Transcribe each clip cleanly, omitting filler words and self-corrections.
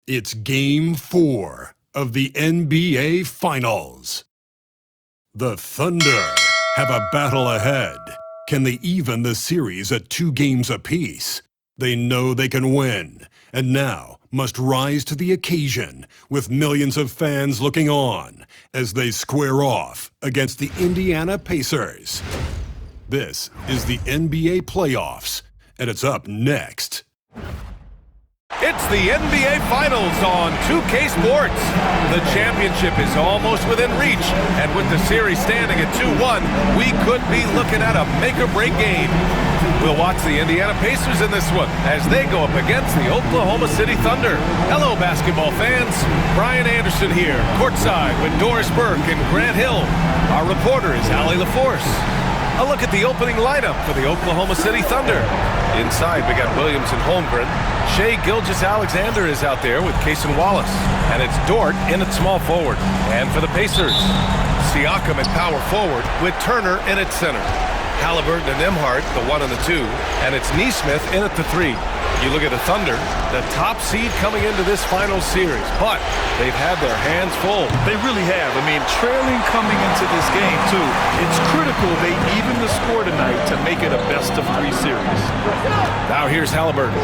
It's Game 4 of the NBA Finals. The Thunder have a battle ahead. Can they even the series at 2 games apiece? They know they can win, and now must rise to the occasion with millions of fans looking on as they square off against the Indiana Pacers. This is the NBA playoffs, and it's up next. It's the NBA Finals on 2K Sports. The championship is almost within reach, and with the series standing at 2-1, we could be looking at a make-or-break game. We'll watch the Indiana Pacers in this one as they go up against the Oklahoma City Thunder. Hello, basketball fans. Brian Anderson here, courtside with Doris Burke and Grant Hill. Our reporter is Allie LaForce. A look at the opening lineup for the Oklahoma City Thunder. Inside, we got Williams and Holmgren. Shai Gilgeous-Alexander is out there with Cason Wallace. And it's Dort in at small forward. And for the Pacers, Siakam at power forward with Turner in at center. Halliburton and Nembhard, the 1 and the 2. And it's Nesmith in at the 3. You look at the Thunder, the top seed coming into this final series, but they've had their hands full. They really have. I mean, trailing coming into this game, too. It's critical they even the score tonight to make it a best-of-3 series. Now here's Halliburton.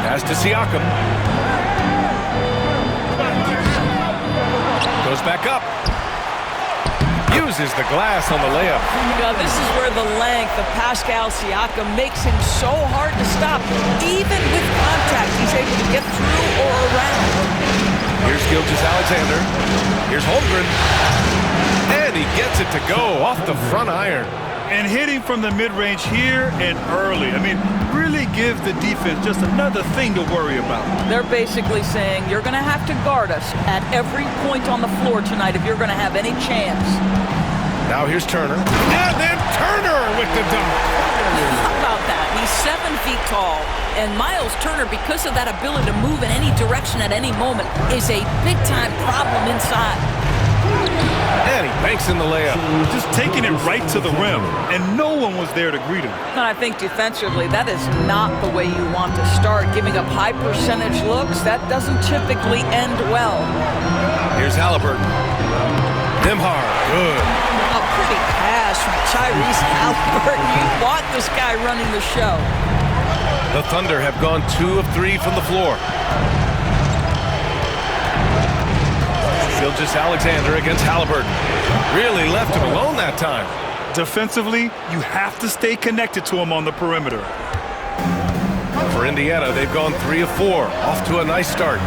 Pass to Siakam. Goes back up. Uses the glass on the layup. Now, this is where the length of Pascal Siakam makes him so hard to stop. Even with contact, he's able to get through or around. Here's Gilgeous-Alexander. Here's Holmgren. And he gets it to go off the front iron. And hitting from the mid-range here and early. I mean, really give the defense just another thing to worry about. They're basically saying, you're going to have to guard us at every point on the floor tonight if you're going to have any chance. Now here's Turner. And then Turner with the dunk. How about that? He's 7 feet tall. And Miles Turner, because of that ability to move in any direction at any moment, is a big-time problem inside. And he banks in the layup. Just taking it right to the rim, and no one was there to greet him. And I think defensively, that is not the way you want to start. Giving up high percentage looks, that doesn't typically end well. Here's Halliburton. Nembhard, good. A pretty pass from Tyrese Halliburton. You want this guy running the show. The Thunder have gone 2 of 3 from the floor. Gilgeous-Alexander against Halliburton. Really left him alone that time. Defensively, you have to stay connected to him on the perimeter. For Indiana, they've gone 3 of 4. Off to a nice start.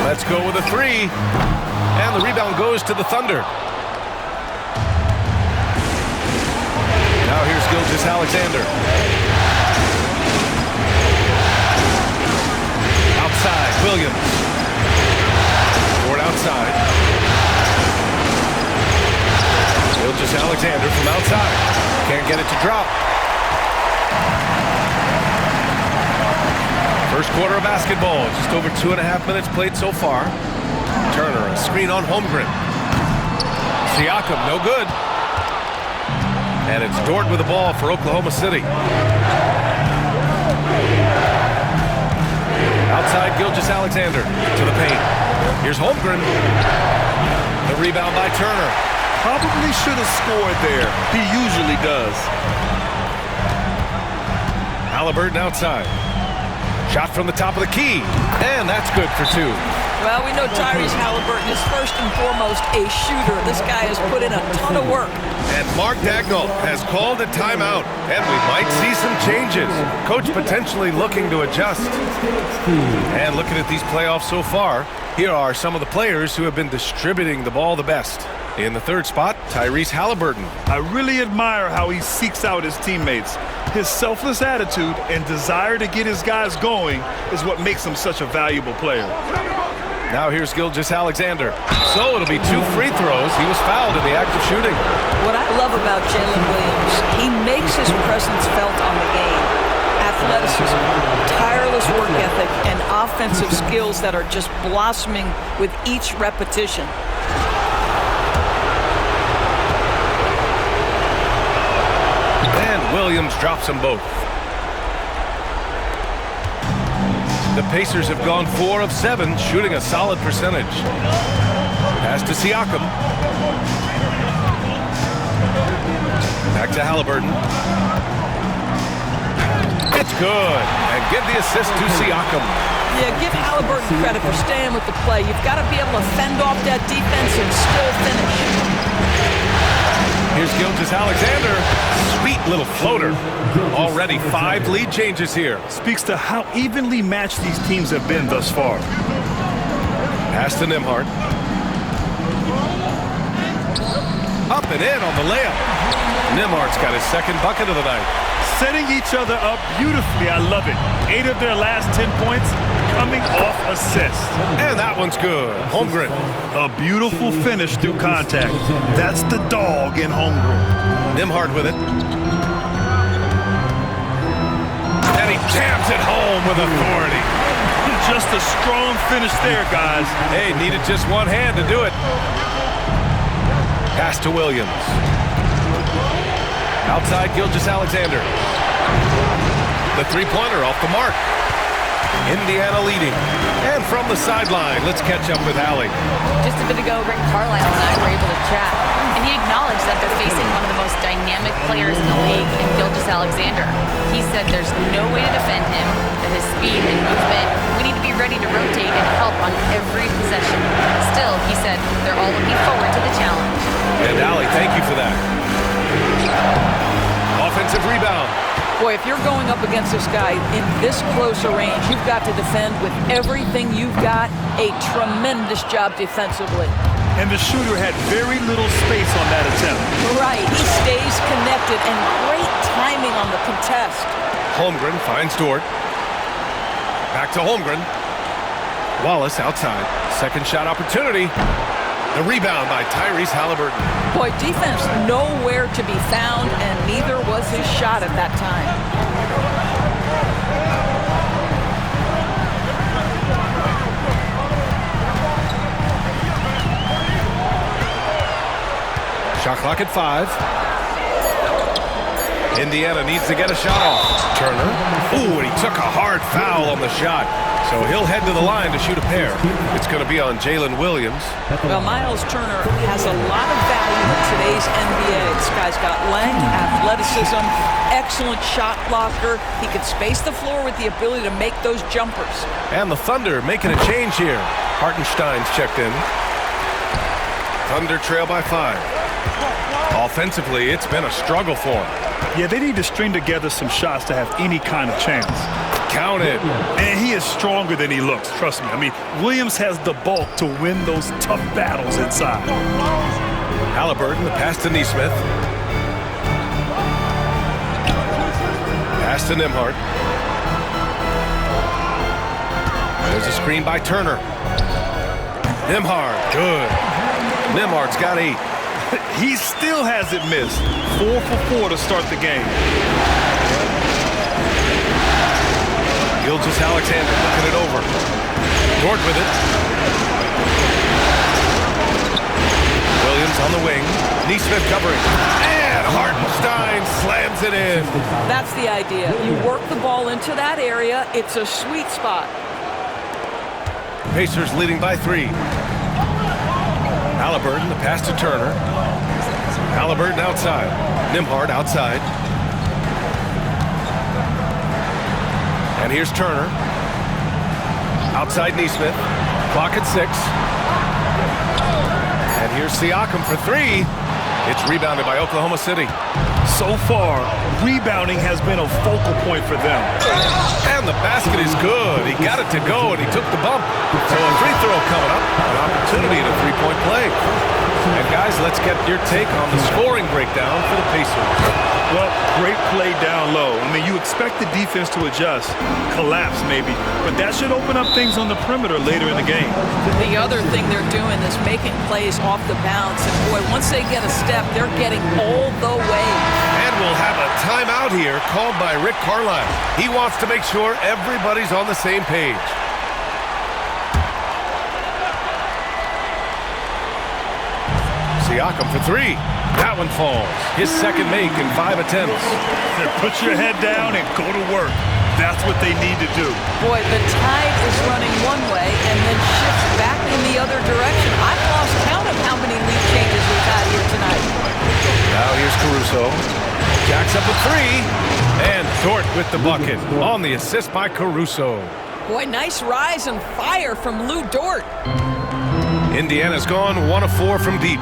Let's go with a 3. And the rebound goes to the Thunder. Now here's Gilgeous-Alexander. Outside, Williams. Outside. Gilgeous-Alexander from outside. Can't get it to drop. First quarter of basketball. Just over 2.5 minutes played so far. Turner, a screen on Holmgren. Siakam, no good. And it's Dort with the ball for Oklahoma City. Outside, Gilgeous-Alexander to the paint. Here's Holmgren. The rebound by Turner. Probably should have scored there. He usually does. Halliburton outside. Shot from the top of the key. And that's good for 2. Well, we know Tyrese Halliburton is first and foremost a shooter. This guy has put in a ton of work. And Mark Daigneault has called a timeout. And we might see some changes. Coach potentially looking to adjust. And looking at these playoffs so far, here are some of the players who have been distributing the ball the best. In the 3rd spot, Tyrese Halliburton. I really admire how he seeks out his teammates. His selfless attitude and desire to get his guys going is what makes him such a valuable player. Now here's Gilgeous-Alexander. So it'll be 2 free throws. He was fouled in the act of shooting. What I love about Jalen Williams, he makes his presence felt on the game. Athleticism, tireless work ethic, and offensive skills that are just blossoming with each repetition. And Williams drops them both. The Pacers have gone 4 of 7, shooting a solid percentage. Pass to Siakam. Back to Halliburton. It's good. And give the assist to Siakam. Yeah, give Halliburton credit for staying with the play. You've got to be able to fend off that defense and still finish. Here's Gilgeous-Alexander. Sweet little floater. Already 5 lead changes here. Speaks to how evenly matched these teams have been thus far. Pass to Nembhard. Up and in on the layup. Nembhard's got his second bucket of the night. Setting each other up beautifully. I love it. 8 of their last 10 points coming off assists. And that one's good. Holmgren. A beautiful finish through contact. That's the dog in Holmgren. Nembhard with it. And he jams it home with authority. Just a strong finish there, guys. Hey, needed just one hand to do it. Pass to Williams. Outside Gilgeous-Alexander. The three-pointer off the mark. Indiana leading. And from the sideline, let's catch up with Allie. Just a bit ago, Rick Carlisle and I were able to chat, and he acknowledged that they're facing one of the most dynamic players in the league in Gilgeous-Alexander. He said there's no way to defend him, that his speed and movement, we need to be ready to rotate and help on every possession. Still, he said they're all looking forward to the challenge. And Allie, thank you for that. Offensive rebound. Boy, if you're going up against this guy in this close a range, you've got to defend with everything you've got. A tremendous job defensively. And the shooter had very little space on that attempt. Right, he stays connected, and great timing on the contest. Holmgren finds Dort. Back to Holmgren. Wallace outside. Second shot opportunity. The rebound by Tyrese Halliburton. Boy, defense nowhere to be found, and neither was his shot at that time. Shot clock at 5. Indiana needs to get a shot off. Turner. Ooh, and he took a hard foul on the shot. So he'll head to the line to shoot a pair. It's going to be on Jalen Williams. Well, Miles Turner has a lot of value in today's NBA. This guy's got length, athleticism, excellent shot blocker. He can space the floor with the ability to make those jumpers. And the Thunder making a change here. Hartenstein's checked in. Thunder trail by 5. Offensively, it's been a struggle for him. Yeah, they need to string together some shots to have any kind of chance. Counted. And he is stronger than he looks, trust me. I mean, Williams has the bulk to win those tough battles inside. Halliburton, the pass to Nesmith. Pass to Nembhard. There's a screen by Turner. Nembhard, good. Nembhard's got 8. He still hasn't missed. 4 for 4 to start the game. Gilgeous-Alexander looking it over. Dort with it. Williams on the wing. Nesmith covering. And Hartenstein slams it in. That's the idea. You work the ball into that area. It's a sweet spot. Pacers leading by 3. Halliburton, the pass to Turner. Halliburton outside. Nembhard outside. And here's Turner. Outside Nesmith. Clock at 6. And here's Siakam for 3. It's rebounded by Oklahoma City. So far, rebounding has been a focal point for them. And the basket is good. He got it to go, and he took the bump. So a free throw coming up. An opportunity at a three-point play. And guys, let's get your take on the scoring breakdown for the Pacers. Well, great play down low. I mean, you expect the defense to adjust, collapse maybe, but that should open up things on the perimeter later in the game. The other thing they're doing is making plays off the bounce. And boy, once they get a step, they're getting all the way. And we'll have a timeout here called by Rick Carlisle. He wants to make sure everybody's on the same page. Siakam for 3. That one falls. His second make in 5 attempts. Put your head down and go to work. That's what they need to do. Boy, the tide is running one way and then shifts back in the other direction. I've lost count of how many lead changes we've had here tonight. Now here's Caruso. Jacks up a three. And Dort with the bucket on the assist by Caruso. Boy, nice rise and fire from Lou Dort. Indiana's gone 1 of 4 from deep.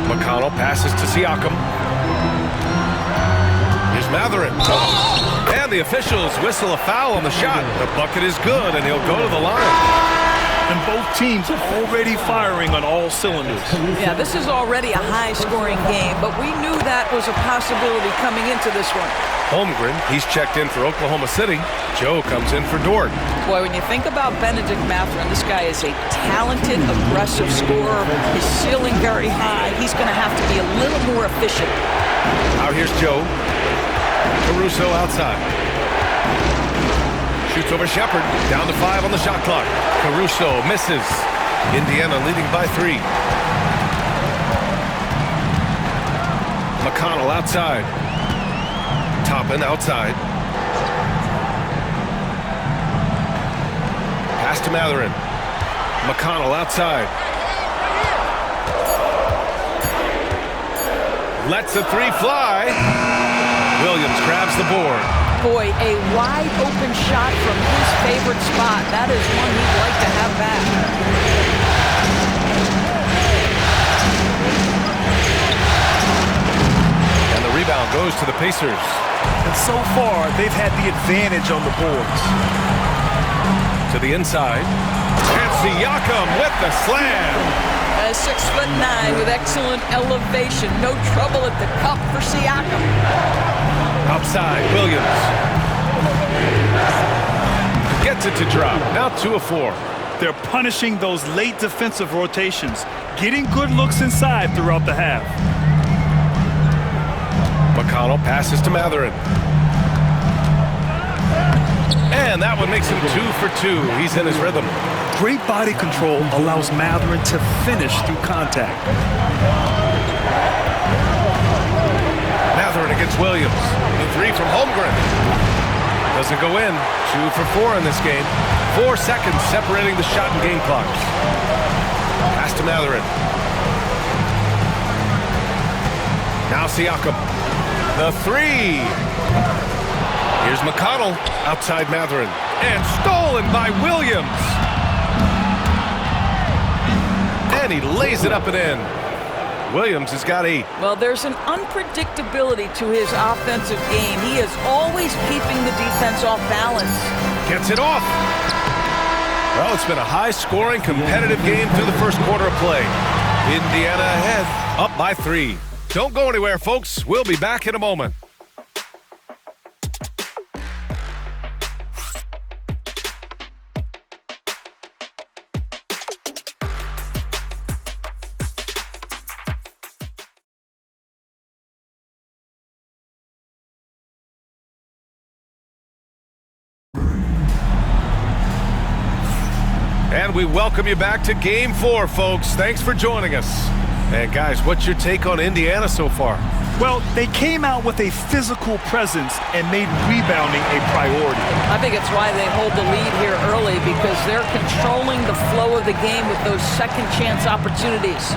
McConnell passes to Siakam. Here's Mathurin. And the officials whistle a foul on the shot. The bucket is good, and he'll go to the line. And both teams already firing on all cylinders. Yeah, this is already a high-scoring game, but we knew that was a possibility coming into this one. Holmgren, he's checked in for Oklahoma City. Joe comes in for Dort. Boy, when you think about Benedict Mathurin, this guy is a talented, aggressive scorer. His ceiling very high. He's going to have to be a little more efficient. Now here's Joe. Caruso outside. Shoots over Shepard. Down to 5 on the shot clock. Caruso misses. Indiana leading by 3. McConnell outside. Toppin outside. Pass to Mathurin. McConnell outside. Lets a three fly. Williams grabs the board. Boy, a wide open shot from his favorite spot. That is one he'd like to have back. And the rebound goes to the Pacers. And so far, they've had the advantage on the boards. To the inside. And Siakam with the slam. 6'9" with excellent elevation. No trouble at the cup for Siakam. Outside, Williams. Gets it to drop. Now 2 of 4. They're punishing those late defensive rotations, getting good looks inside throughout the half. McConnell passes to Mathurin. And that one makes him 2 for 2. He's in his rhythm. Great body control allows Mathurin to finish through contact. Mathurin against Williams. The 3 from Holmgren. Doesn't go in. 2 for 4 in this game. 4 seconds separating the shot and game clocks. Pass to Mathurin. Now Siakam. The 3. Here's McConnell. Outside Mathurin. And stolen by Williams. And he lays it up and in. Williams has got 8. Well, there's an unpredictability to his offensive game. He is always keeping the defense off balance. Gets it off. Well, it's been a high-scoring, competitive game through the first quarter of play. Indiana ahead, up by 3. Don't go anywhere, folks. We'll be back in a moment. And we welcome you back to Game 4, folks. Thanks for joining us. And guys, what's your take on Indiana so far? Well, they came out with a physical presence and made rebounding a priority. I think it's why they hold the lead here early, because they're controlling the flow of the game with those second chance opportunities.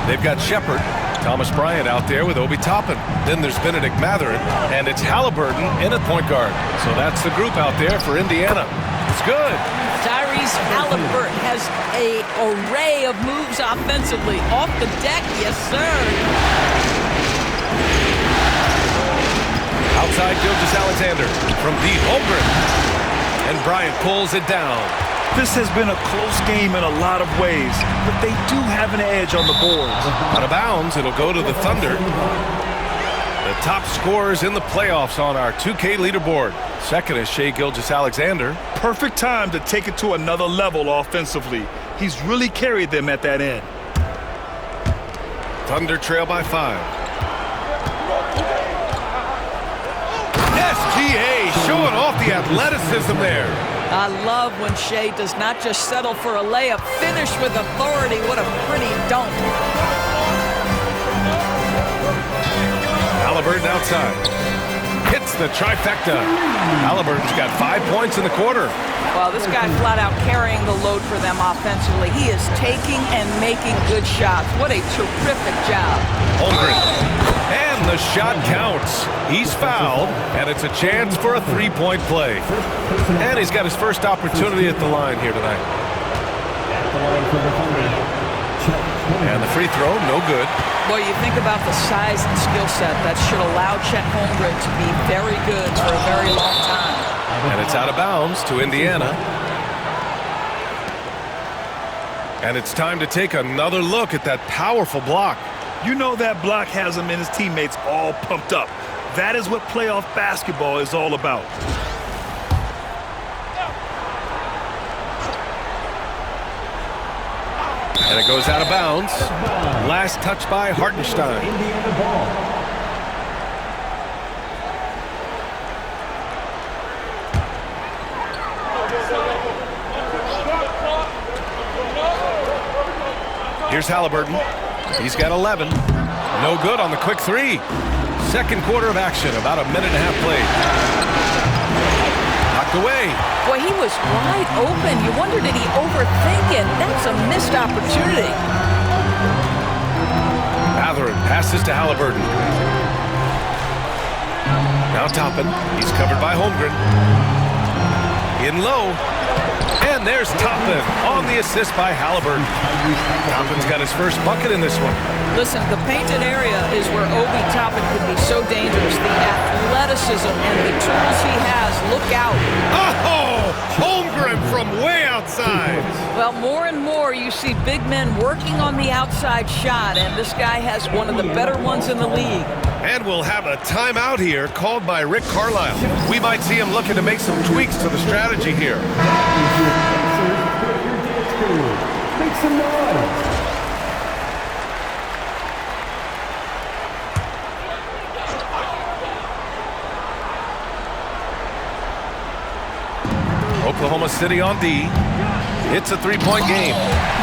They've got Shepard, Thomas Bryant out there with Obi Toppin. Then there's Benedict Mathurin, and it's Halliburton in at point guard. So that's the group out there for Indiana. It's good. Tyrese Halliburton has an array of moves offensively. Off the deck, yes, sir. Outside Gilgeous-Alexander from deep. Holmgren. And Bryant pulls it down. This has been a close game in a lot of ways, but they do have an edge on the boards. Out of bounds, it'll go to the Thunder. The top scorers in the playoffs on our 2K leaderboard. Second is Shai Gilgeous-Alexander. Perfect time to take it to another level offensively. He's really carried them at that end. Thunder trail by 5. SGA showing off the athleticism there. I love when Shai does not just settle for a layup, finish with authority. What a pretty dunk. Halliburton outside. Hits the trifecta. Halliburton's got 5 points in the quarter. Well, this guy flat out carrying the load for them offensively. He is taking and making good shots. What a terrific job. Holmgren. And the shot counts. He's fouled, and it's a chance for a three-point play. And he's got his first opportunity at the line here tonight. And the free throw, no good. Well, you think about the size and skill set that should allow Chet Holmgren to be very good for a very long time. And it's out of bounds to Indiana. And it's time to take another look at that powerful block. You know that block has him and his teammates all pumped up. That is what playoff basketball is all about. And it goes out of bounds. Last touch by Hartenstein. Here's Halliburton. He's got 11. No good on the quick three. Second quarter of action, about a minute and a half played. Knocked away. Boy, he was wide open. You wonder, did he overthink it? That's a missed opportunity. Mathurin passes to Halliburton. Now Toppin. He's covered by Holmgren. In low. And there's Toppin on the assist by Halliburton. Toppin's got his first bucket in this one. Listen, the painted area is where Obi Toppin could be so dangerous. The athleticism and the tools he has. Look out. Oh! Holmgren from way outside. Well, more and more you see big men working on the outside shot, and this guy has one of the better ones in the league. And we'll have a timeout here called by Rick Carlisle. We might see him looking to make some tweaks to the strategy here. Make some noise. Oklahoma City on D. It's a three-point game.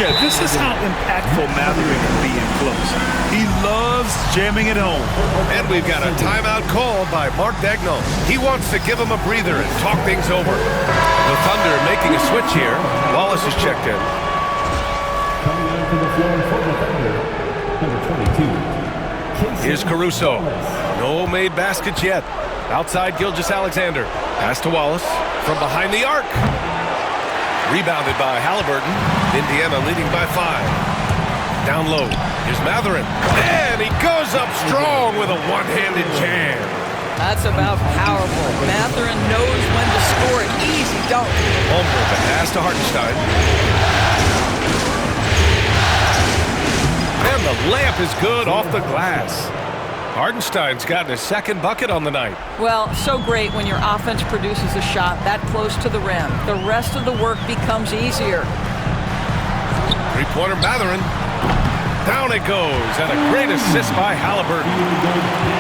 Yeah, this is how impactful Mathurin can be in close. He loves jamming it home. And we've got a timeout called by Mark Daigneault. He wants to give him a breather and talk things over. The Thunder making a switch here. Wallace is checked in. Coming out to the floor for the Thunder, number 22. Here's Caruso. No made baskets yet. Outside Gilgeous-Alexander. Pass to Wallace from behind the arc. Rebounded by Halliburton. Indiana leading by 5. Down low. Here's Mathurin. And he goes up strong with a one-handed jam. That's about powerful. Mathurin knows when to score it. Easy dunk. Holmgren, the pass to Hartenstein. And the layup is good off the glass. Hartenstein's gotten his second bucket on the night. Well, so great when your offense produces a shot that close to the rim. The rest of the work becomes easier. Three-pointer Mathurin. Down it goes, and a great assist by Halliburton.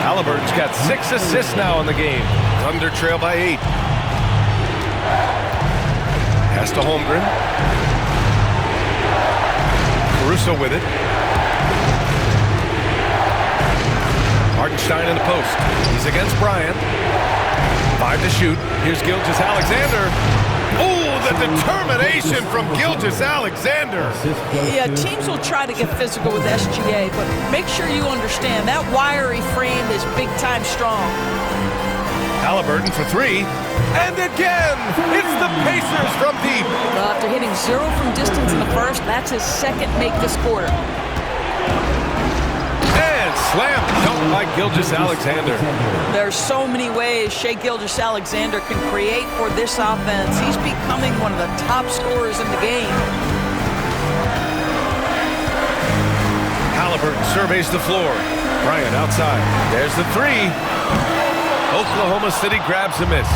Halliburton's got 6 assists now in the game. Thunder trail by 8. Pass to Holmgren. Caruso with it. Hartenstein in the post. He's against Bryant. 5 to shoot. Here's Gilgeous-Alexander. Oh, the determination from Gilgeous-Alexander. Yeah, teams will try to get physical with SGA, but make sure you understand that wiry frame is big-time strong. Halliburton for 3. And again, it's the Pacers from deep. Well, after hitting 0 from distance in the first, that's his second make this quarter. Slam dunk by Gilgeous-Alexander. There's so many ways Shai Gilgeous-Alexander can create for this offense. He's becoming one of the top scorers in the game. Halliburton surveys the floor. Bryant outside. There's the 3. Oklahoma City grabs a miss.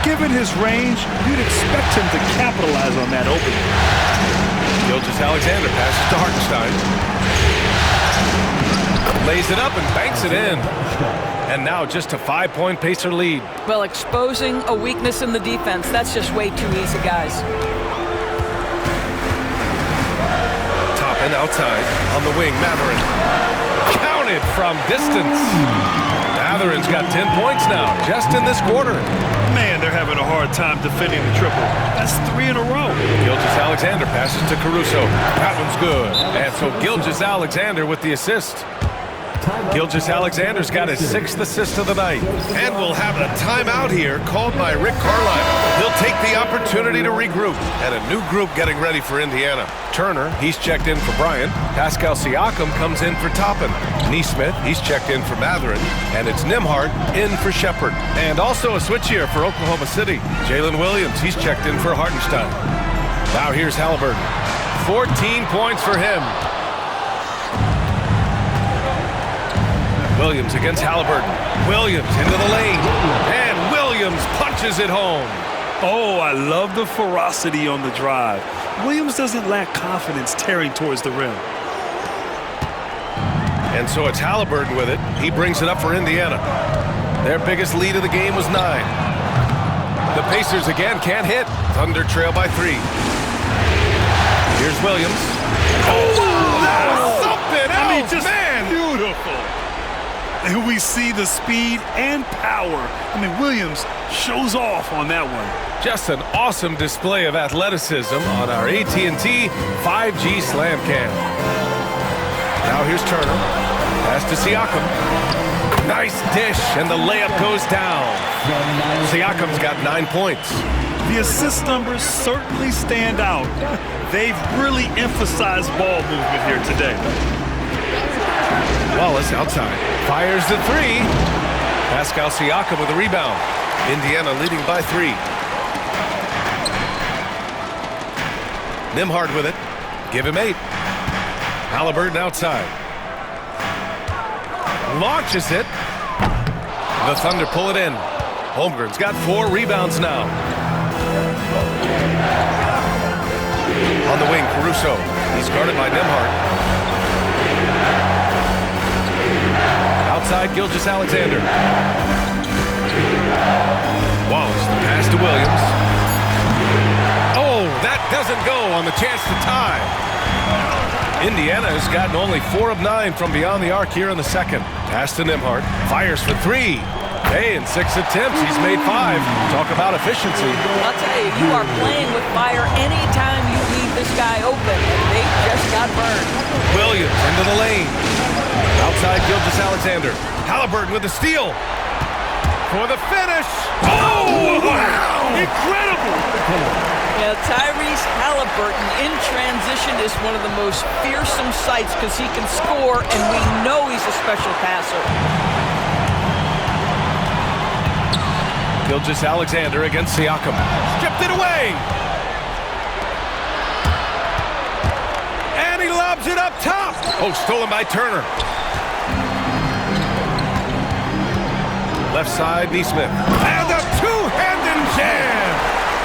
Given his range, you'd expect him to capitalize on that opening. Gilgeous-Alexander passes to Hartenstein. Lays it up and banks it in. And now just a 5-point Pacer lead. Well, exposing a weakness in the defense, that's just way too easy, guys. Toppin outside on the wing, Mathurin. Counted from distance. Matherin's got 10 points now, just in this quarter. Man, they're having a hard time defending the triple. That's 3 in a row. Gilgeous-Alexander passes to Caruso. That one's good. And so Gilgeous-Alexander with the assist. Gilgeous-Alexander's got his 6th assist of the night. And we'll have a timeout here called by Rick Carlisle. He'll take the opportunity to regroup. And a new group getting ready for Indiana. Turner, he's checked in for Bryant. Pascal Siakam comes in for Toppin. Nesmith, he's checked in for Matherin. And it's Nembhard in for Shepard. And also a switch here for Oklahoma City. Jalen Williams, he's checked in for Hartenstein. Now here's Halliburton. 14 points for him. Williams against Halliburton. Williams into the lane. And Williams punches it home. Oh, I love the ferocity on the drive. Williams doesn't lack confidence tearing towards the rim. And so it's Halliburton with it. He brings it up for Indiana. Their biggest lead of the game was 9. The Pacers again can't hit. Thunder trail by 3. Here's Williams. Oh, that was something else, I mean, just man! Beautiful. And we see the speed and power. I mean, Williams shows off on that one. Just an awesome display of athleticism on our AT&T 5G Slam Cam. Now here's Turner. Pass to Siakam. Nice dish, and the layup goes down. Siakam's got 9 points. The assist numbers certainly stand out. They've really emphasized ball movement here today. Wallace outside. Fires the 3. Pascal Siakam with a rebound. Indiana leading by 3. Nembhard with it. Give him 8. Halliburton outside. Launches it. The Thunder pull it in. Holmgren's got 4 rebounds now. On the wing, Caruso. He's guarded by Nembhard. Outside, Gilgeous-Alexander. Wallace, the pass to Williams. Oh, that doesn't go on the chance to tie. Indiana has gotten only 4 of 9 from beyond the arc here in the second. Pass to Nembhard. Fires for 3. Hey, in 6 attempts, he's made 5. Talk about efficiency. I'll tell you, you are playing with fire anytime you leave this guy open. They just got burned. Williams into the lane. Outside Gilgeous-Alexander. Halliburton with the steal. For the finish. Oh, wow! Incredible! Yeah, Tyrese Halliburton in transition is one of the most fearsome sights because he can score, and we know he's a special passer. Gilgeous-Alexander against Siakam. Stripped it away. And he lobs it up top. Oh, stolen by Turner. Left side, Nesmith. And a two-handed jam.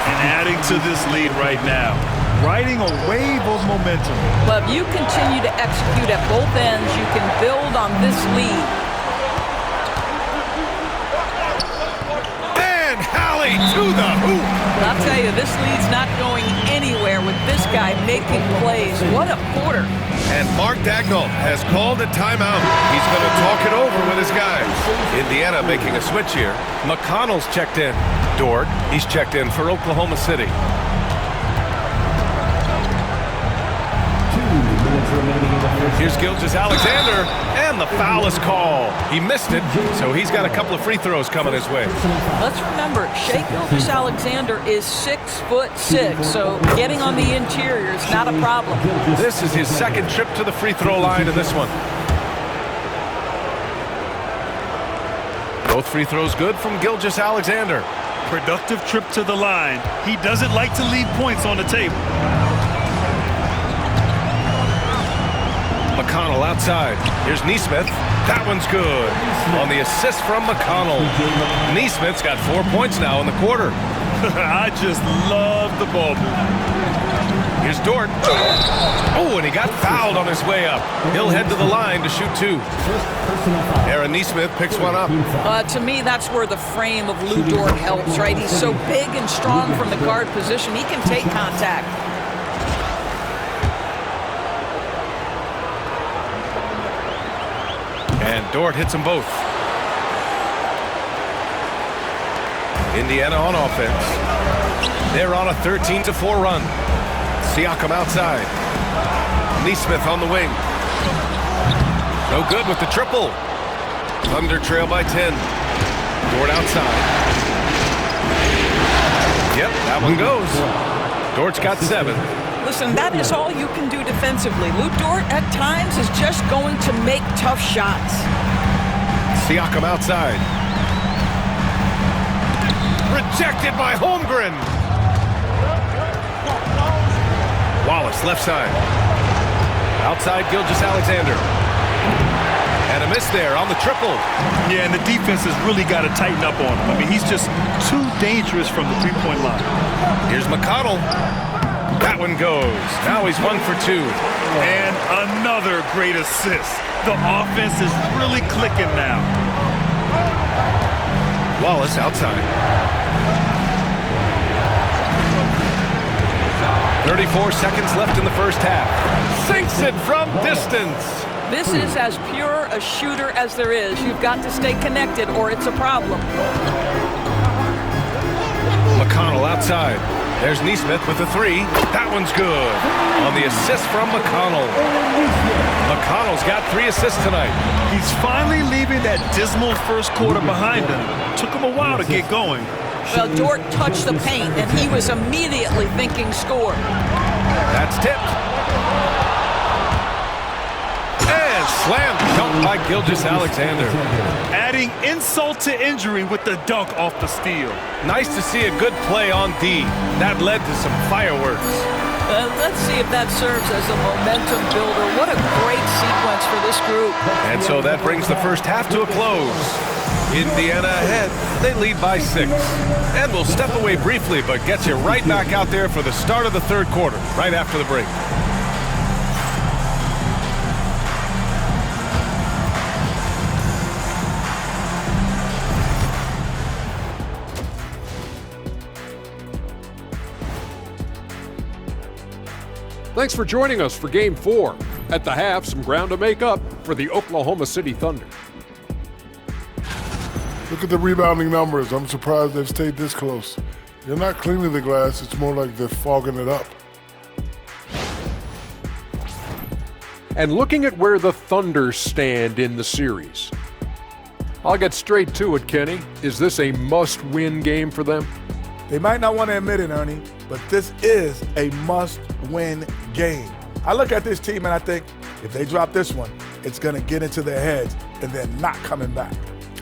And adding to this lead right now, riding a wave of momentum. Well, if you continue to execute at both ends, you can build on this lead. And Hallie to the hoop. But I'll tell you, this lead's not going anywhere with this guy making plays. What a quarter. And Mark Daigneault has called a timeout. He's going to talk it over with his guys. Indiana making a switch here. McConnell's checked in. Dort, he's checked in for Oklahoma City. 2 minutes remaining in the first. Here's Gilgeous-Alexander, and the foul is called. He missed it, so he's got a couple of free throws coming his way. Let's remember, Shai Gilgeous-Alexander is 6'6", so getting on the interior is not a problem. This is his 2nd trip to the free throw line in this one. Both free throws good from Gilgeous-Alexander. Productive trip to the line. He doesn't like to leave points on the table. McConnell outside. Here's Nesmith. That one's good. On the assist from McConnell. Nesmith's got 4 points now in the quarter. I just love the ball movement. Here's Dort. Oh, and he got fouled on his way up. He'll head to the line to shoot 2. Aaron Nesmith picks one up. To me, that's where the frame of Lou Dort helps, right? He's so big and strong from the guard position. He can take contact. And Dort hits them both. Indiana on offense. They're on a 13-4 run. Siakam outside. Neesmith on the wing. No good with the triple. Thunder trail by 10. Dort outside. Yep, that one goes. Dort's got 7. Listen, that is all you can do defensively. Lou Dort, at times, is just going to make tough shots. Siakam outside. Rejected by Holmgren. Wallace left side. Outside Gilgeous-Alexander. And a miss there on the triple. Yeah, and the defense has really got to tighten up on him. I mean, he's just too dangerous from the three-point line. Here's McConnell. That one goes. Now he's 1 for 2. And another great assist. The offense is really clicking now. Wallace outside. 34 seconds left in the first half. Sinks it from distance. This is as pure a shooter as there is. You've got to stay connected or it's a problem. McConnell outside. There's Neesmith with the 3. That one's good. On the assist from McConnell. McConnell's got 3 assists tonight. He's finally leaving that dismal first quarter behind him. Took him a while to get going. Well, Dort touched the paint, and he was immediately thinking score. That's tipped. And slam dunk by Gilgeous-Alexander. Adding insult to injury with the dunk off the steal. Nice to see a good play on D. That led to some fireworks. Let's see if that serves as a momentum builder. What a great sequence for this group. And so that brings the first half to a close. Indiana ahead. They lead by 6. And we'll step away briefly, but get you right back out there for the start of the third quarter, right after the break. Thanks for joining us for Game 4. At the half, some ground to make up for the Oklahoma City Thunder. Look at the rebounding numbers. I'm surprised they've stayed this close. They're not cleaning the glass. It's more like they're fogging it up. And looking at where the Thunder stand in the series. I'll get straight to it, Kenny. Is this a must-win game for them? They might not want to admit it, Ernie, but this is a must-win game. I look at this team and I think, if they drop this one, it's going to get into their heads and they're not coming back.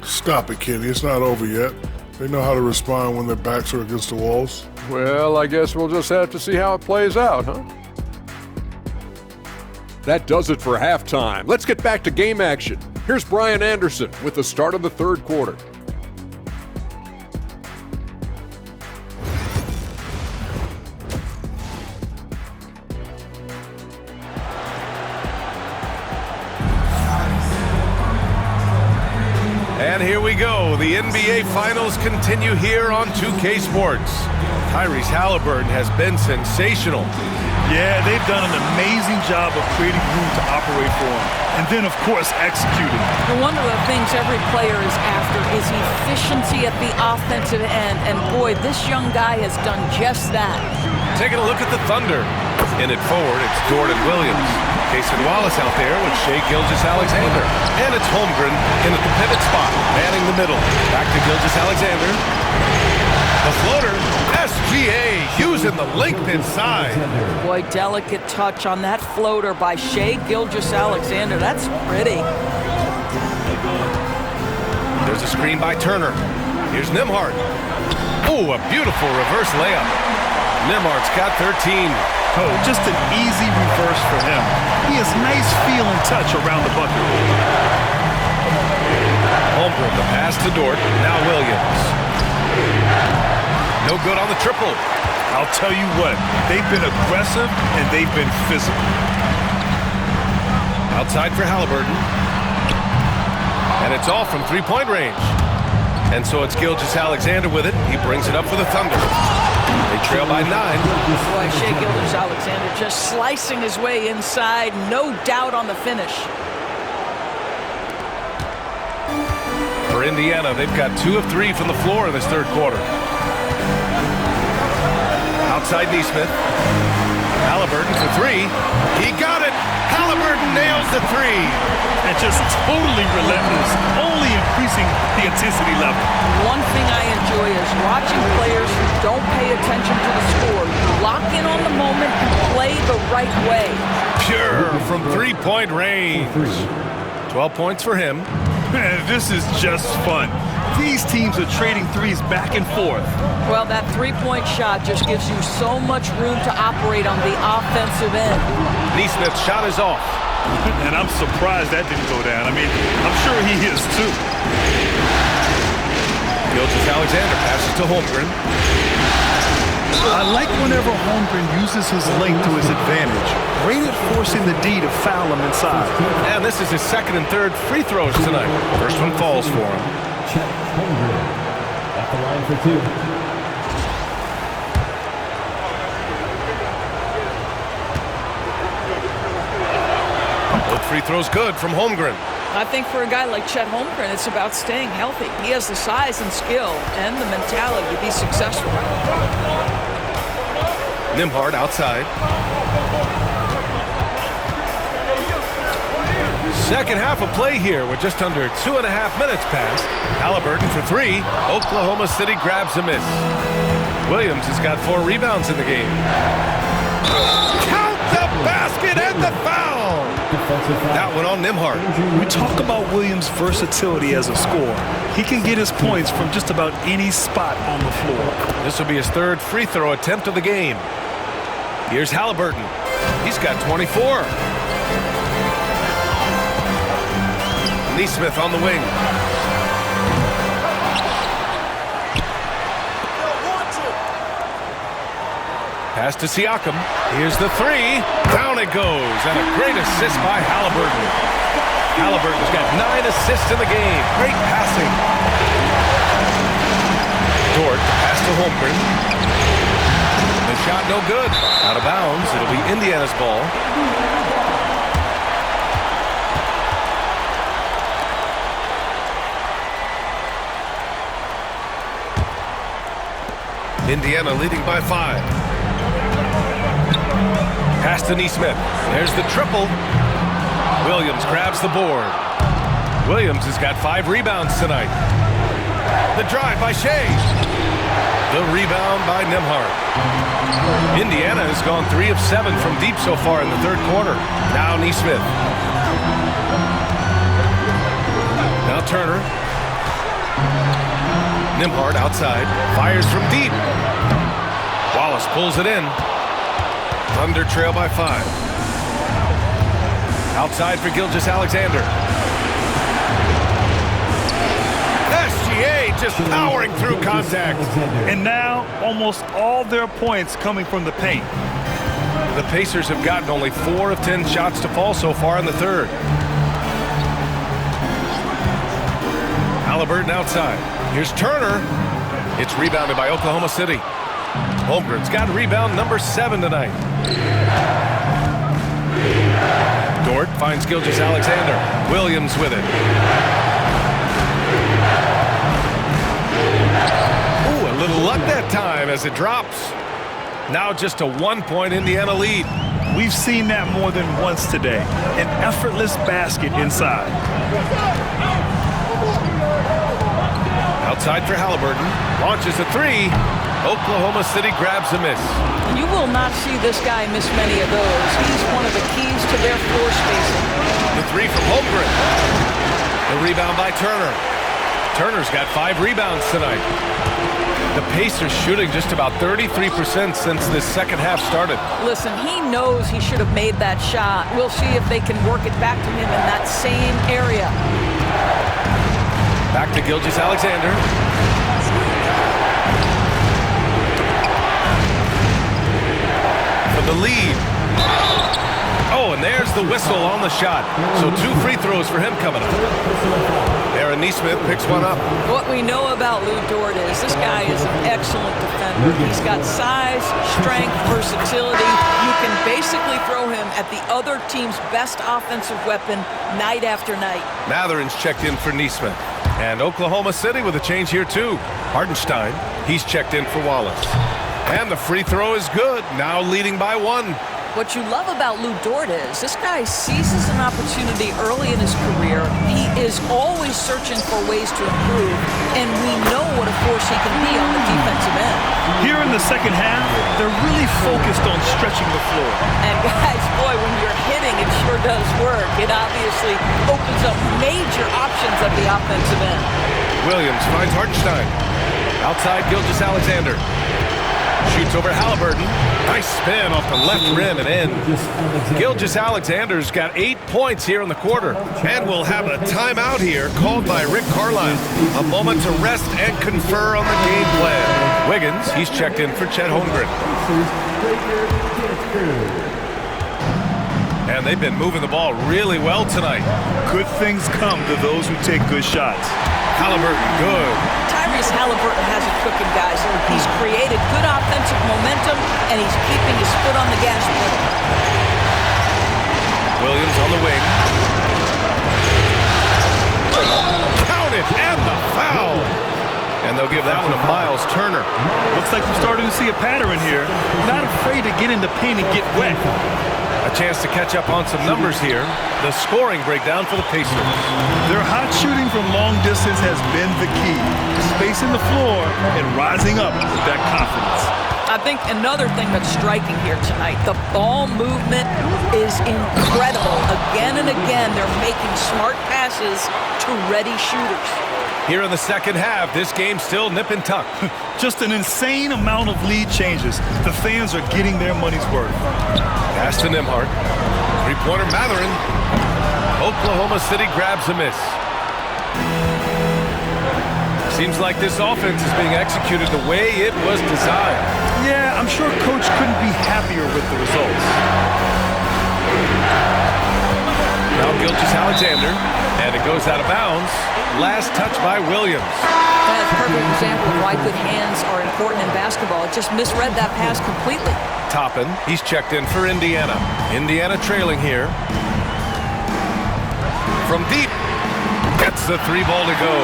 Stop it, Kenny. It's not over yet. They know how to respond when their backs are against the walls. Well, I guess we'll just have to see how it plays out, huh? That does it for halftime. Let's get back to game action. Here's Brian Anderson with the start of the third quarter. And here we go. The NBA Finals continue here on 2K Sports. Tyrese Halliburton has been sensational. Yeah, they've done an amazing job of creating room to operate for him. And then, of course, executing. And one of the things every player is after is efficiency at the offensive end. And boy, this young guy has done just that. Taking a look at the Thunder. In it forward, it's Jordan Williams. Cason Wallace out there with Shai Gilgeous-Alexander. And it's Holmgren in at the pivot spot, manning the middle. Back to Gilgeous-Alexander. The floater, SGA using the length inside. Boy, delicate touch on that floater by Shai Gilgeous-Alexander. That's pretty. There's a screen by Turner. Here's Nembhard. Oh, a beautiful reverse layup. Nembhard's got 13. Oh, just an easy reverse for him. He has nice feel and touch around the bucket. Holmgren, the pass to Dort. Now Williams. No good on the triple. I'll tell you what, they've been aggressive and they've been physical. Outside for Halliburton. And it's all from three-point range. And so it's Gilgeous-Alexander with it. He brings it up for the Thunder. They trail by 9. Boy, Shai Gilgeous-Alexander just slicing his way inside. No doubt on the finish. For Indiana, they've got 2 of 3 from the floor in this third quarter. Outside Neesmith. Halliburton for three. He got it. Halliburton nails the three. And just totally relentless, only increasing the intensity level. One thing I enjoy is watching players who don't pay attention to the score, lock in on the moment and play the right way. Pure from three-point range. 12 points for him. Man, this is just fun. These teams are trading threes back and forth. Well, that three-point shot just gives you so much room to operate on the offensive end. Neesmith's shot is off. And I'm surprised that didn't go down. I mean, I'm sure he is too. Gilgeous-Alexander passes to Holmgren. I like whenever Holmgren uses his length to his advantage. Great at forcing the D to foul him inside. And this is his second and third free throws tonight. First one falls for him. Chet Holmgren at the line for two. Both free throws good from Holmgren. I think for a guy like Chet Holmgren, it's about staying healthy. He has the size and skill and the mentality to be successful. Nembhard outside. Second half of play here with just under 2.5 minutes passed. Halliburton for three. Oklahoma City grabs a miss. Williams has got 4 rebounds in the game. Count the basket and the foul. That one on Nembhard. We talk about Williams' versatility as a scorer. He can get his points from just about any spot on the floor. This will be his third free throw attempt of the game. Here's Halliburton. He's got 24. Neesmith on the wing. Pass to Siakam. Here's the three. Down it goes. And a great assist by Halliburton. Halliburton's got 9 assists in the game. Great passing. Dort, pass to Holmgren. The shot no good. Out of bounds. It'll be Indiana's ball. Indiana leading by 5. Pass to Neesmith. There's the triple. Williams grabs the board. Williams has got 5 rebounds tonight. The drive by Shea. The rebound by Nembhard. Indiana has gone 3 of 7 from deep so far in the third quarter. Now Neesmith. Now Turner. Nembhard outside. Fires from deep. Wallace pulls it in. Thunder trail by 5. Outside for Gilgeous-Alexander. SGA just powering through contact. And now almost all their points coming from the paint. The Pacers have gotten only 4 of 10 shots to fall so far in the third. Halliburton outside. Here's Turner. It's rebounded by Oklahoma City. Holmgren's got rebound number 7 tonight. Dort finds Gilgeous-Alexander. Williams with it. Ooh, a little luck that time as it drops. Now just a 1-point Indiana lead. We've seen that more than once today. An effortless basket inside. Outside for Halliburton. Launches a 3. Oklahoma City grabs a miss. You will not see this guy miss many of those. He's one of the keys to their floor spacing. The 3 from Holmgren. The rebound by Turner. Turner's got 5 rebounds tonight. The Pacers shooting just about 33% since this second half started. Listen, he knows he should have made that shot. We'll see if they can work it back to him in that same area. Back to Gilgeous-Alexander. For the lead. Oh, and there's the whistle on the shot. So 2 free throws for him coming up. Aaron Neesmith picks one up. What we know about Lou Dort is this guy is an excellent defender. He's got size, strength, versatility. You can basically throw him at the other team's best offensive weapon night after night. Matherin's checked in for Neesmith. And Oklahoma City with a change here too. Hartenstein, he's checked in for Wallace. And the free throw is good, now leading by 1. What you love about Lou Dort is this guy seizes an opportunity early in his career. He is always searching for ways to improve, and we know what a force he can be on the defensive end. Here in the second half, they're really focused on stretching the floor. And guys, boy, when you're hitting, it sure does work. It obviously opens up major options at the offensive end. Williams finds Hartenstein. Outside Gilgeous-Alexander. Shoots over Halliburton. Nice spin off the left rim and in. Gilgeous-Alexander's got 8 points here in the quarter. And we'll have a timeout here called by Rick Carlisle. A moment to rest and confer on the game plan. Wiggins, he's checked in for Chet Holmgren. And they've been moving the ball really well tonight. Good things come to those who take good shots. Halliburton, good. Tyrese Halliburton has it cooking, guys. He's created good offensive momentum, and he's keeping his foot on the gas pedal. Williams on the wing. Count it, and the foul. And they'll give that one to Miles Turner. Looks like we're starting to see a pattern here. Not afraid to get in the paint and get wet. A chance to catch up on some numbers here. The scoring breakdown for the Pacers. Their hot shooting from long distance has been the key. Spacing the floor and rising up with that confidence. I think another thing that's striking here tonight, the ball movement is incredible. Again and again, they're making smart passes to ready shooters. Here in the second half, this game's still nip and tuck. Just an insane amount of lead changes. The fans are getting their money's worth. Pass to Nembhard. Three-pointer Mathurin. Oklahoma City grabs a miss. Seems like this offense is being executed the way it was designed. Yeah, I'm sure Coach couldn't be happier with the results. Now Gilgeous-Alexander, and it goes out of bounds. Last touch by Williams. That's a perfect example of why good hands are important in basketball. It just misread that pass completely. Toppin, he's checked in for Indiana. Indiana trailing here. From deep, gets the 3 ball to go.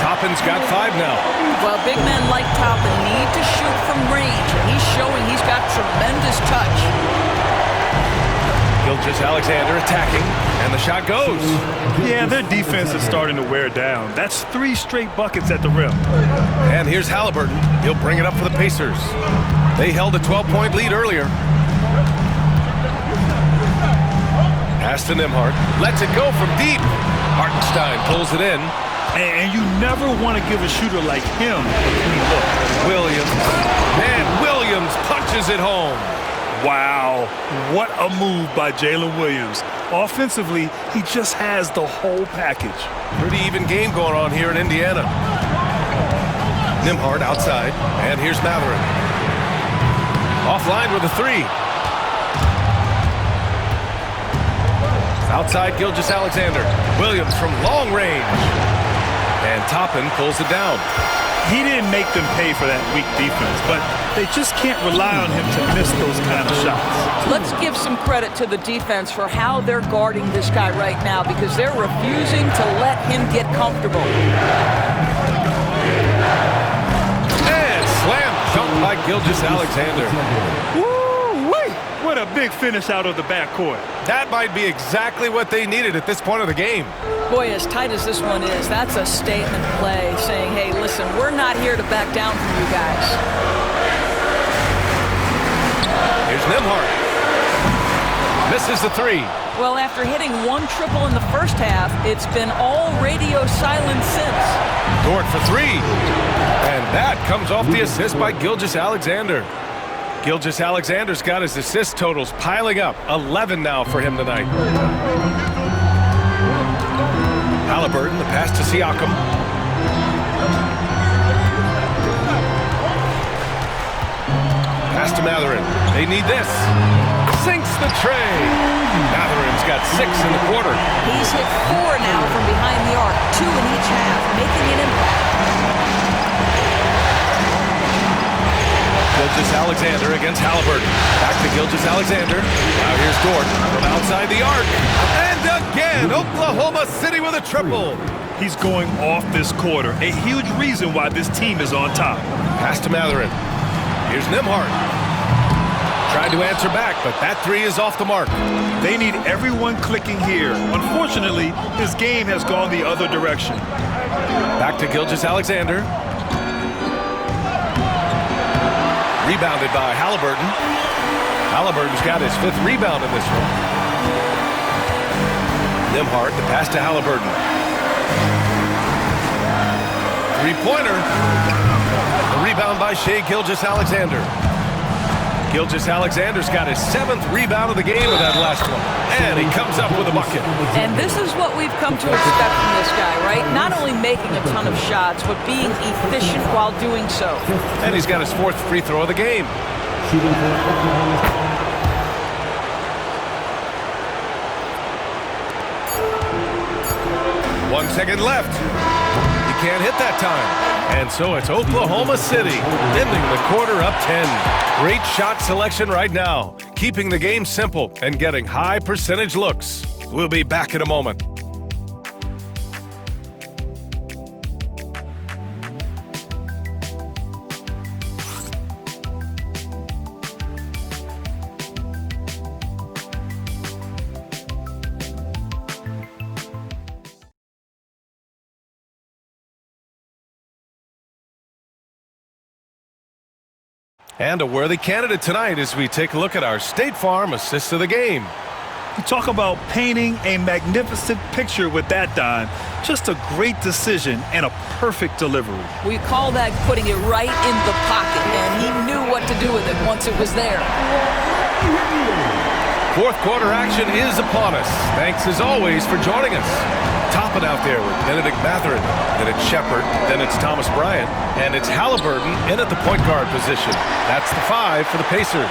Toppin's got 5 now. Well, big men like Toppin need to shoot from range, and he's showing he's got tremendous touch. Gilgeous-Alexander attacking, and the shot goes. Yeah, their defense is starting to wear down. That's 3 straight buckets at the rim. And here's Halliburton. He'll bring it up for the Pacers. They held a 12-point lead earlier. Pass to Nembhard. Lets it go from deep. Hartenstein pulls it in. And you never want to give a shooter like him a clean look. Williams. And Williams punches it home. Wow, what a move by Jalen Williams. Offensively, he just has the whole package. Pretty even game going on here in Indiana. Nembhard outside, and here's Mathurin. Offline with a 3. Outside Gilgeous-Alexander. Williams from long range. And Toppin pulls it down. He didn't make them pay for that weak defense, but they just can't rely on him to miss those kind of shots. Let's give some credit to the defense for how they're guarding this guy right now, because they're refusing to let him get comfortable. And slam dunk by Gilgeous-Alexander. Woo-wee! What a big finish out of the backcourt. That might be exactly what they needed at this point of the game. Boy, as tight as this one is, that's a statement play saying, hey, listen, we're not here to back down from you guys. Here's Nembhard. Misses the 3. Well, after hitting 1 triple in the first half, it's been all radio silence since. Dort for 3. And that comes off the assist by Gilgeous-Alexander. Gilgeous-Alexander's got his assist totals piling up. 11 now for him tonight. Halliburton, the pass to Siakam. Pass to Mathurin. They need this. Sinks the tray. Mathurin's got 6 in the quarter. He's hit 4 now from behind the arc, 2 in each half, making an impact. Gilgeous-Alexander against Halliburton. Back to Gilgeous-Alexander. Now here's Dort from outside the arc. And again, Oklahoma City with a triple. He's going off this quarter. A huge reason why this team is on top. Pass to Mathurin. Here's Nembhard. Tried to answer back, but that three is off the mark. They need everyone clicking here. Unfortunately, his game has gone the other direction. Back to Gilgeous-Alexander. Rebounded by Halliburton. Halliburton's got his 5th rebound in this one. Nembhard, the pass to Halliburton. Three-pointer. The rebound by Shai Gilgeous-Alexander. Gilgeous-Alexander's got his 7th rebound of the game with that last one. And he comes up with a bucket. And this is what we've come to expect from this guy, right? Not only making a ton of shots, but being efficient while doing so. And he's got his 4th free throw of the game. Shooting for Oklahoma. 1 second left. He can't hit that time. And so it's Oklahoma City ending the quarter up 10. Great shot selection right now, keeping the game simple and getting high percentage looks. We'll be back in a moment. And a worthy candidate tonight as we take a look at our State Farm assist of the game. You talk about painting a magnificent picture with that dime. Just a great decision and a perfect delivery. We call that putting it right in the pocket, and he knew what to do with it once it was there. 4th quarter action is upon us. Thanks as always for joining us. Topping out there with Benedict Mathurin. Then it's Shepard. Then it's Thomas Bryant. And it's Halliburton in at the point guard position. That's the 5 for the Pacers.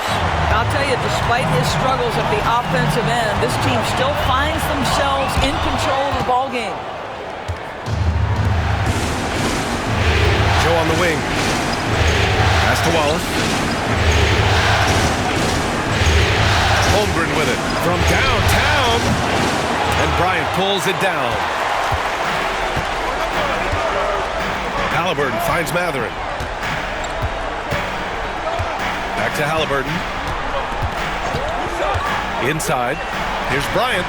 I'll tell you, despite his struggles at the offensive end, this team still finds themselves in control of the ball game. Joe on the wing. Pass to Wallace. Holmgren with it from downtown. And Bryant pulls it down. Halliburton finds Mathurin. Back to Halliburton. Inside. Here's Bryant.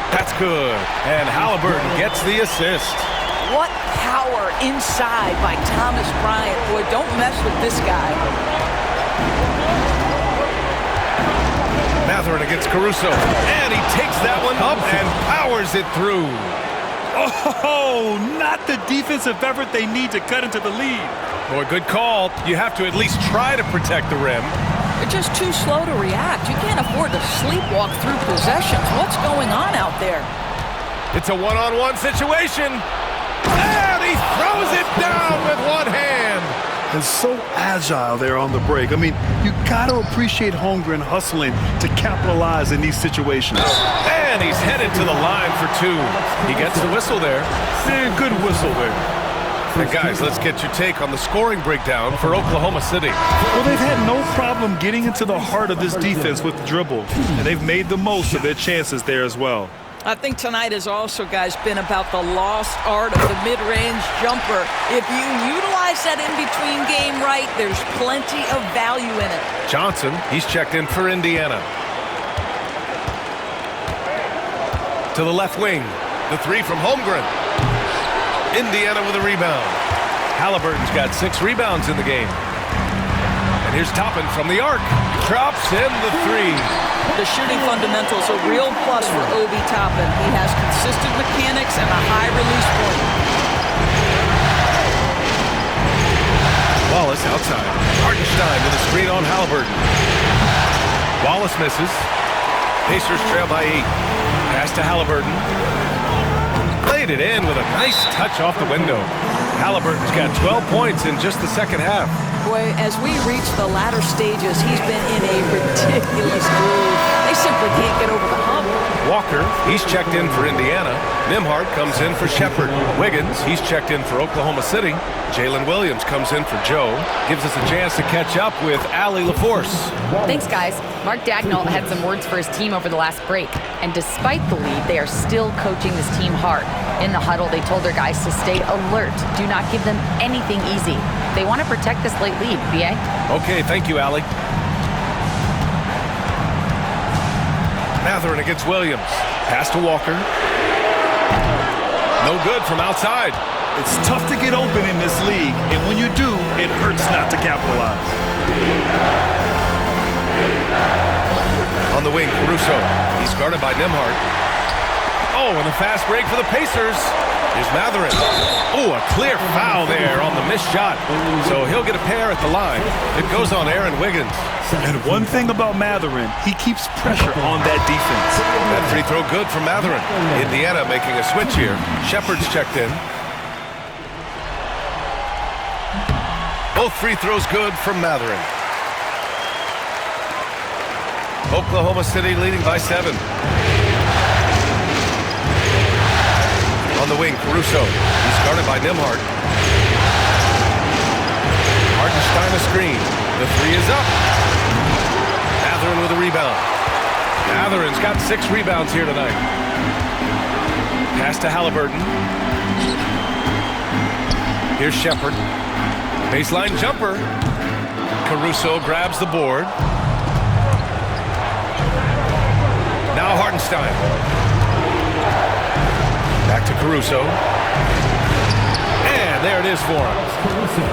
That's good. And Halliburton gets the assist. What power inside by Thomas Bryant. Boy, don't mess with this guy. Mathurin against Caruso. And he takes that one up and powers it through. Oh, not the defensive effort they need to cut into the lead. Boy, good call. You have to at least try to protect the rim. They're just too slow to react. You can't afford to sleepwalk through possessions. What's going on out there? It's a one-on-one situation. And he throws it down with one hand. And so agile there on the break. I mean, you got to appreciate Holmgren hustling to capitalize in these situations. And he's headed to the line for 2. He gets the whistle there. Good whistle there. And guys, let's get your take on the scoring breakdown for Oklahoma City. Well, they've had no problem getting into the heart of this defense with the dribble. And they've made the most of their chances there as well. I think tonight has also, guys, been about the lost art of the mid-range jumper. If you utilize that in-between game right, there's plenty of value in it. Johnson, he's checked in for Indiana. To the left wing. The 3 from Holmgren. Indiana with a rebound. Halliburton's got 6 rebounds in the game. And here's Toppin from the arc. Drops in the 3. The shooting fundamentals are a real plus for Obi Toppin. He has consistent mechanics and a high release point. Wallace outside. Hartenstein with a screen on Halliburton. Wallace misses. Pacers trail by 8. Pass to Halliburton. Played it in with a nice touch off the window. Halliburton's got 12 points in just the second half. Boy, as we reach the latter stages, he's been in a ridiculous groove. They simply can't get over the hump. Walker, he's checked in for Indiana. Nembhard comes in for Shepherd. Wiggins, he's checked in for Oklahoma City. Jalen Williams comes in for Joe. Gives us a chance to catch up with Allie LaForce. Thanks, guys. Mark Dagnall had some words for his team over the last break. And despite the lead, they are still coaching this team hard. In the huddle, they told their guys to stay alert. Do not give them anything easy. They want to protect this late lead, B.A. Okay, thank you, Allie. Mathurin against Williams. Pass to Walker. No good from outside. It's tough to get open in this league, and when you do, it hurts not to capitalize. On the wing, Caruso. He's guarded by Nembhard. Oh, and a fast break for the Pacers. Here's Mathurin. Oh, a clear foul there on the missed shot. So he'll get a pair at the line. It goes on Aaron Wiggins. And one thing about Mathurin, he keeps pressure on that defense. That free throw good from Mathurin. Indiana making a switch here. Shepherd's checked in. Both free throws good from Mathurin. Oklahoma City leading by 7. On the wing, Caruso. He's guarded by Nembhard. Hartenstein a screen. The three is up. Mathurin with a rebound. Mathurin's got 6 rebounds here tonight. Pass to Halliburton. Here's Shepherd. Baseline jumper. Caruso grabs the board. Now Hartenstein. Back to Caruso. And there it is for him.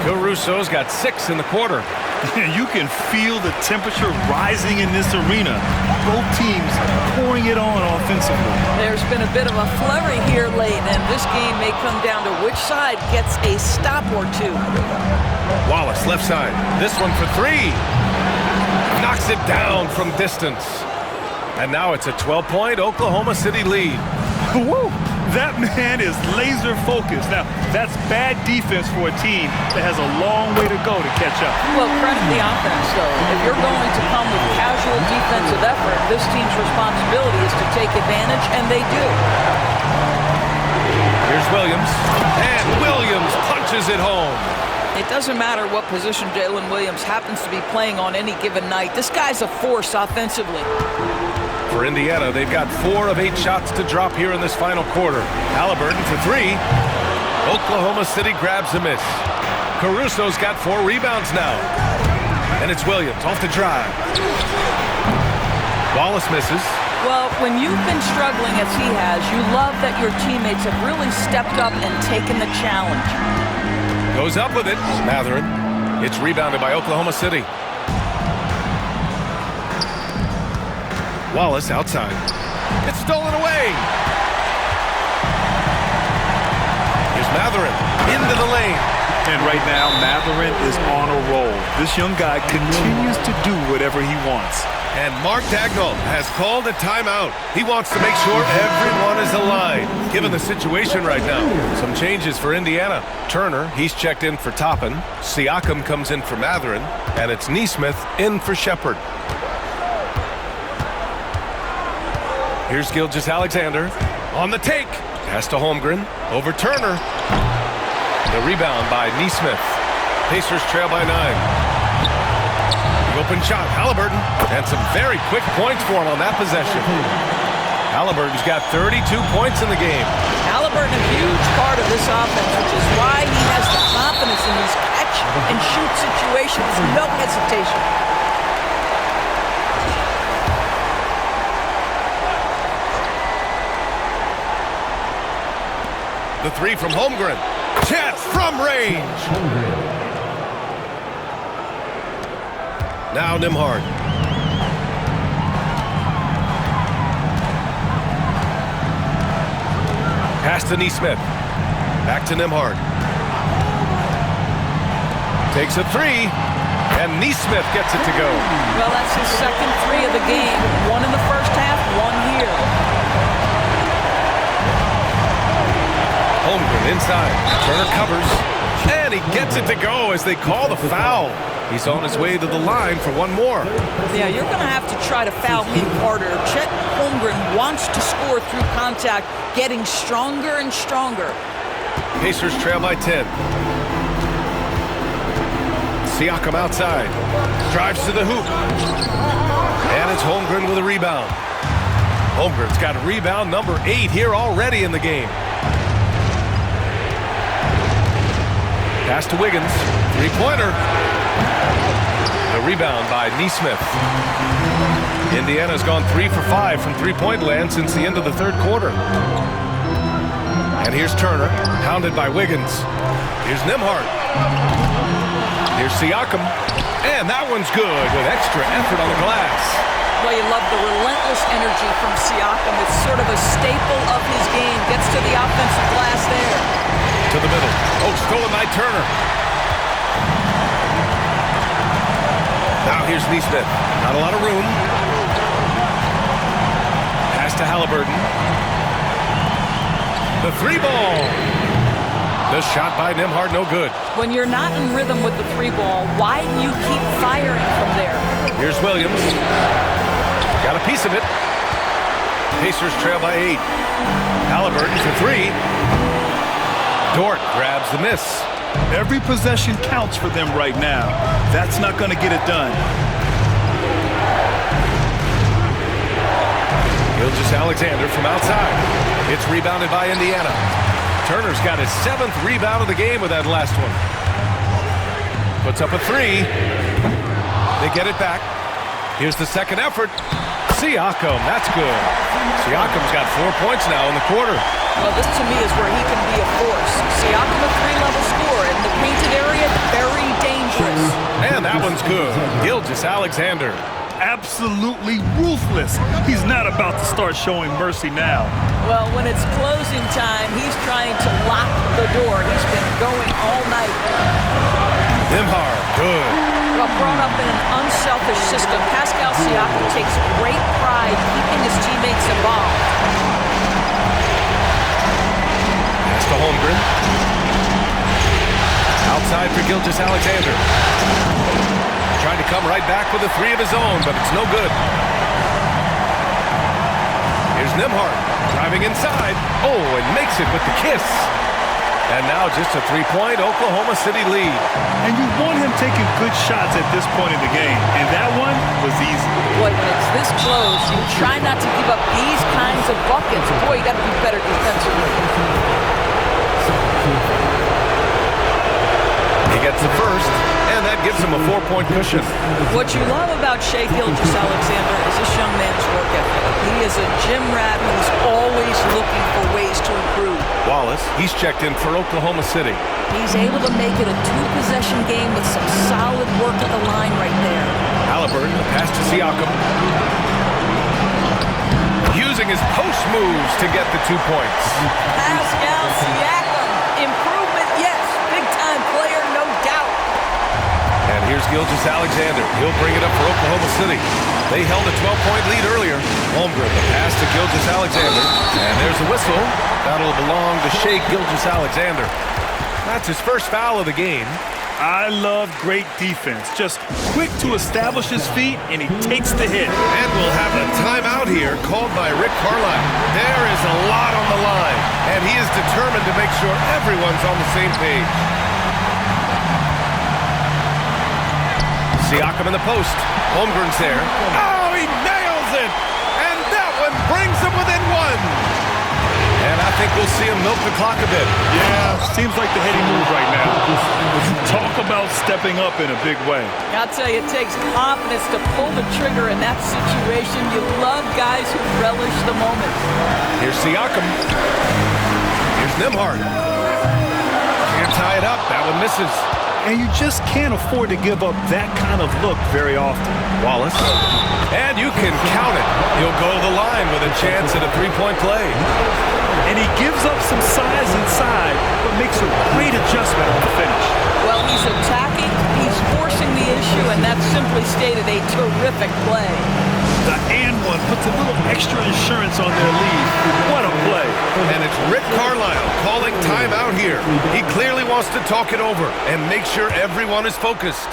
Caruso's got 6 in the quarter. You can feel the temperature rising in this arena. Both teams pouring it on offensively. There's been a bit of a flurry here late, and this game may come down to which side gets a stop or two. Wallace, left side. This one for 3. Knocks it down from distance. And now it's a 12-point Oklahoma City lead. Woo! That man is laser focused. Now, that's bad defense for a team that has a long way to go to catch up. Well, credit the offense, though. If you're going to come with casual defensive effort, this team's responsibility is to take advantage, and they do. Here's Williams. And Williams punches it home. It doesn't matter what position Jalen Williams happens to be playing on any given night. This guy's a force offensively. For Indiana, they've got 4 of 8 shots to drop here in this final quarter. Halliburton for 3. Oklahoma City grabs a miss. Caruso's got 4 rebounds now. And it's Williams off the drive. Wallace misses. Well, when you've been struggling as he has, you love that your teammates have really stepped up and taken the challenge. Goes up with it. Mathurin. It's rebounded by Oklahoma City. Wallace outside. It's stolen away. Here's Mathurin into the lane. And right now, Mathurin is on a roll. This young guy continues to do whatever he wants. And Mark Dagnall has called a timeout. He wants to make sure everyone is aligned, given the situation right now. Some changes for Indiana. Turner, he's checked in for Toppin. Siakam comes in for Mathurin. And it's Nesmith in for Shepherd. Here's Gilgeous-Alexander on the take. Pass to Holmgren. Over Turner. The rebound by Nesmith. Pacers trail by 9. The open shot, Halliburton. And some very quick points for him on that possession. Halliburton's got 32 points in the game. Halliburton, a huge part of this offense, which is why he has the confidence in these catch-and-shoot situations. No hesitation. The 3 from Holmgren. Chance from range. Now Nembhard. Pass to Nesmith. Back to Nembhard. Takes a 3. And Nesmith gets it to go. Well, that's his second 3 of the game. 1 in the first half, 1 here. Holmgren inside. Turner covers. And he gets it to go as they call the foul. He's on his way to the line for one more. Yeah, you're going to have to try to foul him harder. Chet Holmgren wants to score through contact, getting stronger and stronger. Pacers trail by 10. Siakam outside. Drives to the hoop. And it's Holmgren with a rebound. Holmgren's got rebound number 8 here already in the game. Pass to Wiggins. Three-pointer. The rebound by Nesmith. Indiana's gone 3 for 5 from three-point land since the end of the third quarter. And here's Turner, pounded by Wiggins. Here's Nembhard. Here's Siakam. And that one's good with extra effort on the glass. Well, you love the relentless energy from Siakam. It's sort of a staple of his game. Gets to the offensive glass there. To the middle. Oh, stolen by Turner. Now here's Nesmith. Not a lot of room. Pass to Halliburton. The three ball. The shot by Nembhard, no good. When you're not in rhythm with the three ball, why do you keep firing from there? Here's Williams. Got a piece of it. Pacers trail by 8. Halliburton for 3. Dort grabs the miss. Every possession counts for them right now. That's not going to get it done. Gilgeous-Alexander from outside. It's rebounded by Indiana. Turner's got his 7th rebound of the game with that last one. Puts up a 3. They get it back. Here's the second effort. Siakam, that's good. Siakam's got 4 points now in the quarter. Well, this to me is where he can be a force. Siakam, a 3-level scorer in the painted area, very dangerous. And that one's good. Gilgeous-Alexander. Absolutely ruthless. He's not about to start showing mercy now. Well, when it's closing time, he's trying to lock the door. He's been going all night. Nembhard, good. Well, brought up in an unselfish system, Pascal Siakam takes great pride keeping his teammates involved. Pass to Holmgren. Outside for Gilgeous-Alexander. Trying to come right back with a 3 of his own, but it's no good. Here's Nembhard driving inside. Oh, and makes it with the kiss. And now just a 3-point Oklahoma City lead. And you want him taking good shots at this point in the game, and that one was easy. Boy, when it's this close, you try not to give up these kinds of buckets. Boy, you got to be better defensively. He gets the first, and that gives him a 4-point cushion. What you love about Shai Gilgeous-Alexander is this young man's work ethic. He is a gym rat who's always looking for ways to improve. Wallace, he's checked in for Oklahoma City. He's able to make it a 2-possession game with some solid work at the line right there. Halliburton, the pass to Siakam. Using his post moves to get the 2 points. Pascal Siakam, improvement, yes. Big-time player, no doubt. And here's Gilgeous-Alexander. He'll bring it up for Oklahoma City. They held a 12-point lead earlier. Holmgren, the pass to Gilgeous-Alexander. And there's the whistle. That'll belong to Shai Gilgeous-Alexander. That's his first foul of the game. I love great defense. Just quick to establish his feet, and he takes the hit. And we'll have a timeout here called by Rick Carlisle. There is a lot on the line, and he is determined to make sure everyone's on the same page. Siakam in the post. Holmgren's there. Oh, he nails it! And that one brings him within 1. And I think we'll see him milk the clock a bit. Yeah, seems like the heady move right now. Talk about stepping up in a big way. I'll tell you, it takes confidence to pull the trigger in that situation. You love guys who relish the moment. Here's Siakam. Here's Nembhard. Can't tie it up. That one misses. And you just can't afford to give up that kind of look very often. Wallace. And you can count it. He'll go to the line with a chance at a 3-point play. And he gives up some size inside, but makes a great adjustment on the finish. Well, he's attacking, he's forcing the issue, and that's simply stated a terrific play. The and one puts a little extra insurance on their lead. What a play. And it's Rick Carlisle calling timeout here. He clearly wants to talk it over and make sure everyone is focused.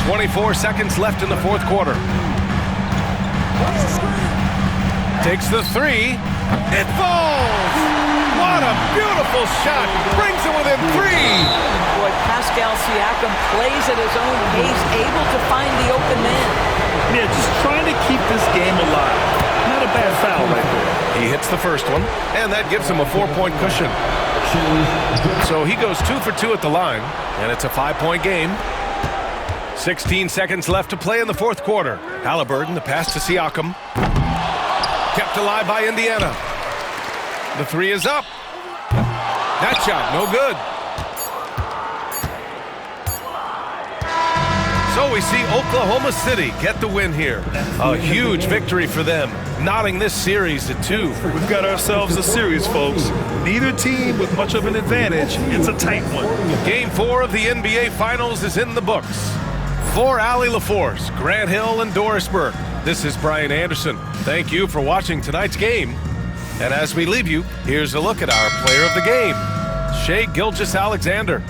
24 seconds left in the fourth quarter. Takes the three. It falls! What a beautiful shot! Brings it within 3. Boy, Pascal Siakam plays at his own pace, able to find the open man. Yeah, just trying to keep this game alive. Not a bad foul right there. He hits the first one, and that gives him a 4-point cushion. So he goes 2 for 2 at the line, and it's a 5-point game. 16 seconds left to play in the fourth quarter. Halliburton, the pass to Siakam. Kept alive by Indiana. The three is up. That shot, no good. So we see Oklahoma City get the win here. A huge victory for them, knotting this series at 2. We've got ourselves a series, folks. Neither team with much of an advantage. It's a tight one. Game 4 of the NBA Finals is in the books. For Allie LaForce, Grant Hill, and Doris Burke, this is Brian Anderson. Thank you for watching tonight's game. And as we leave you, here's a look at our player of the game, Shai Gilgeous-Alexander.